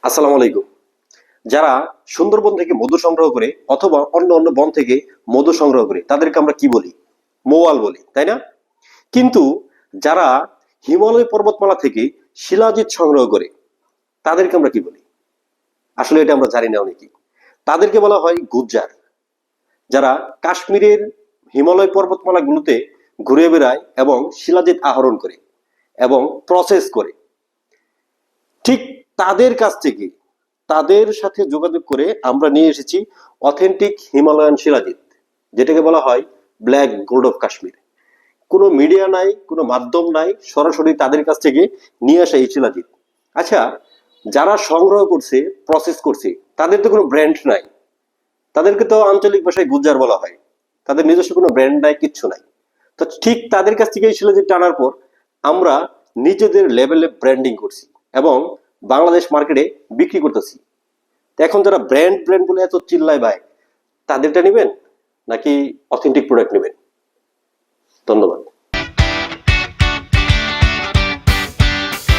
আসসালামু আলাইকুম। যারা সুন্দরবন থেকে মধু সংগ্রহ করে অথবা অন্য অন্য বন থেকে মধু সংগ্রহ করে তাদেরকে আমরা কি বলি? মৌয়াল বলি, তাই না? কিন্তু যারা হিমালয় পর্বতমালা থেকে শিলাজিৎ সংগ্রহ করে তাদেরকে আমরা কি বলি? আসলে এটা আমরা জানি না অনেকেই। তাদেরকে বলা হয় গুজ্জার। যারা কাশ্মীরের হিমালয় পর্বতমালাগুলোতে ঘুরে বেড়ায় এবং শিলাজিৎ আহরণ করে এবং প্রসেস করে, ঠিক তাদের কাছ থেকে তাদের সাথে যোগাযোগ করে আমরা নিয়ে এসেছি অথেন্টিক হিমালয়ান শিলাজিৎ, যেটাকে বলা হয় ব্ল্যাক গোল্ড অফ কাশ্মীর। কোনো মিডিয়া নাই, কোনো মাধ্যম নাই, সরাসরি তাদের কাছ থেকে নিয়ে আসা এই শিলাজিৎ। আচ্ছা, যারা সংগ্রহ করছে, প্রসেস করছে, তাদের তো কোনো ব্র্যান্ড নাই। তাদেরকে তো আঞ্চলিক ভাষায় গুজ্জার বলা হয়। তাদের নিজস্ব কোনো ব্র্যান্ড নাই, কিচ্ছু নাই। তো ঠিক তাদের কাছ থেকে এই শিলাজিৎ টানার পর আমরা নিজেদের লেভেলে ব্র্যান্ডিং করছি এবং বাংলাদেশ মার্কেটে বিক্রি করতেছি। তো এখন যারা ব্র্যান্ড ব্র্যান্ড বলে এত চিল্লায় ভাই, তাদেরটা নেবেন নাকি অথেন্টিক প্রোডাক্ট নেবেন? ধন্যবাদ।